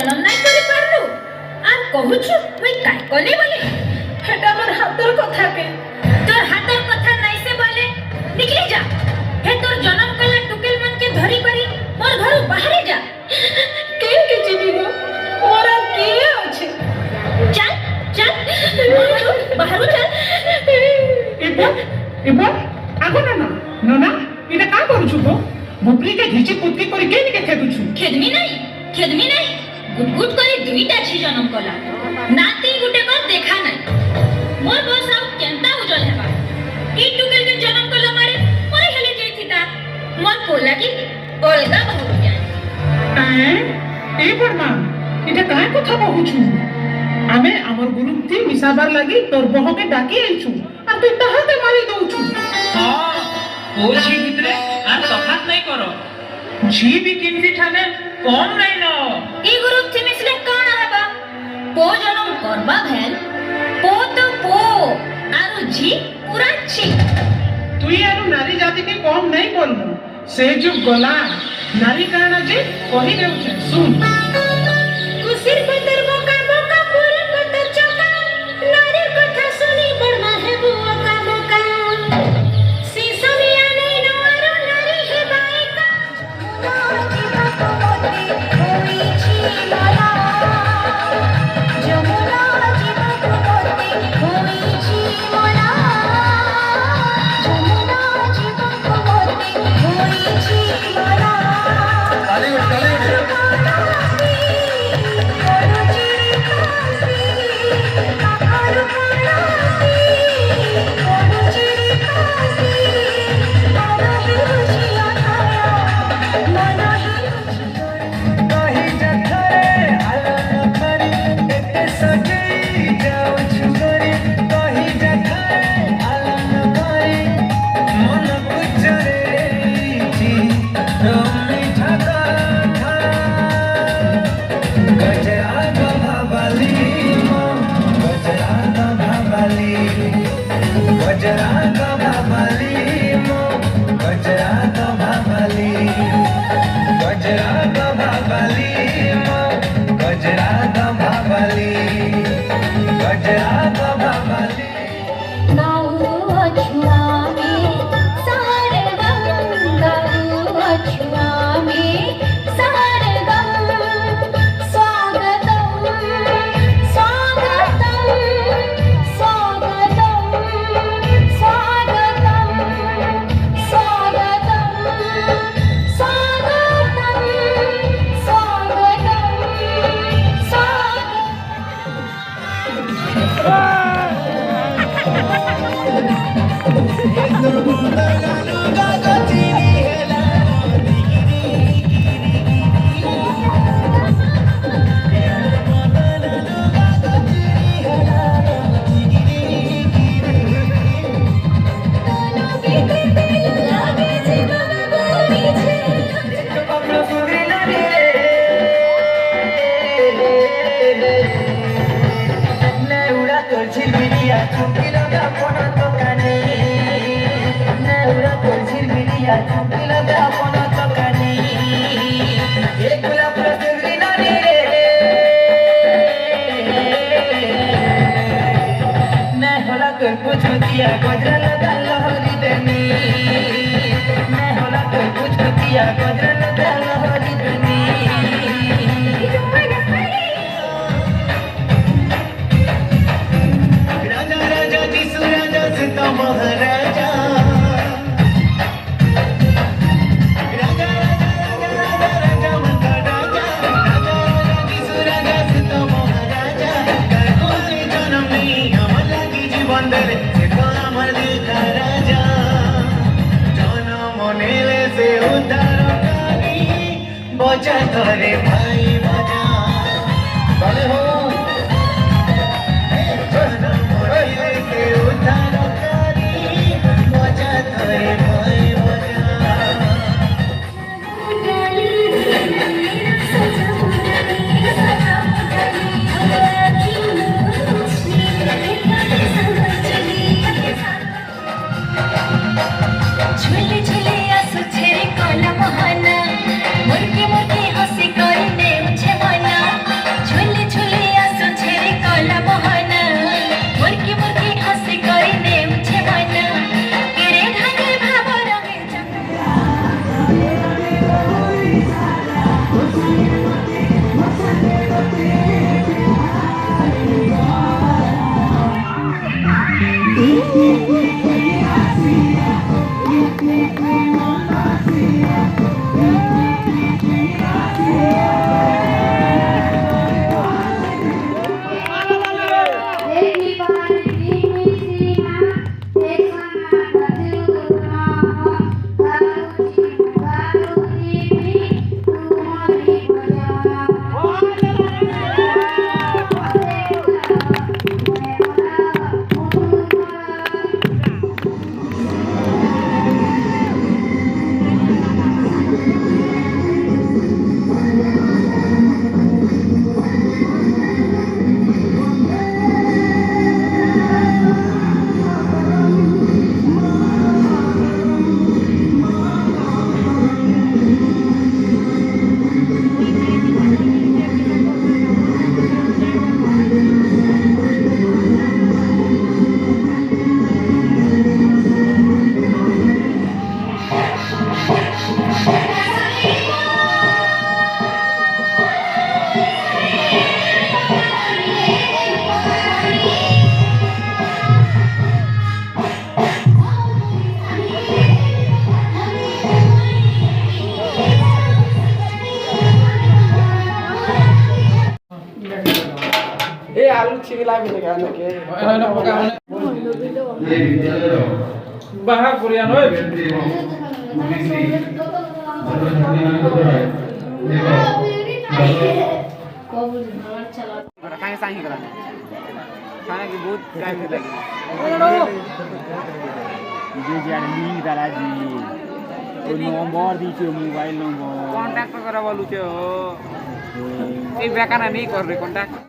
जन्म नहीं कर पारलु आ कहूछु मुई काय कले बोले हेटा मोर हाथर कथा के तोर हाथर कथा नहीं से बोले निकली जा हे तोर जन्म कला टुकेल मन के धरी करी मोर घर बाहर जा के जीवी गो मोरा के अछि चल चल बाहर चल इबा आगो ना ना इटा का करू छु तो बुबली के घिची पुतकी करी के नि के खेदु छु खेदमी नहीं गुटगुट करी दुईटा छि जन्म कला नाती गुटे को देखा नहीं मोर बस आउ केंता उजल हेबा ई टुकेल के जन्म कला मारे मोरे हेले जैथिता मोर कोला की ओलगा बहुत जाय ए बर्मा इटा काय कथा कहू छु आमे हमर गुरु थी मिसाबार लागि तोर बह के डाकी आइ छु आ तू तहाते मारी दउ छु हां ओ छी भितरे आ तफात नहीं करो जी भी किंती ठाने कम नहीं न ई गुरु थी मिसले कोन हेबा पो जन्म करबा भेल पो तो पो आरु जी पूरा छी तू यार नारी जाति के कम नहीं बोलनु से जो गला नारी काना जे कहि देउ छे सुन कुसिर पतर मोका पूर पतर चका नारी कथा सुनी बड़मा है बुआ का मोका सीसमिया नहीं नवारो नारी है बाइका जीवा को मोती होई छी माया जमुना जीवा को मोती होई छी माया जमुना जीवा को मोती होई छी माया बजा करे भाई बजा भले हो के उधार करी बजा करे भाई बजा झूले झूले आसु छेरे कोला महाना मुर्गी मुर्गी हंसी कोई ଏ ଆଲୁ ଛିଗିଲା ବି ଦେଖା ଦେଖେ ବାହା କରିଆ ନଏ କାହିଁ ସାହି କଲା ଖାନା କି ବହୁତ ଟାଇମ୍ ଲାଗି ଯେ ଜାଣି ଲିଙ୍କ୍ ଦାରା ଜି ଓ ନମ୍ବର দিছে মোবাইল নম্বর কন্টাক্ট করা বলুছে ও এই বেকানা নেই করবে কন্টাক্ট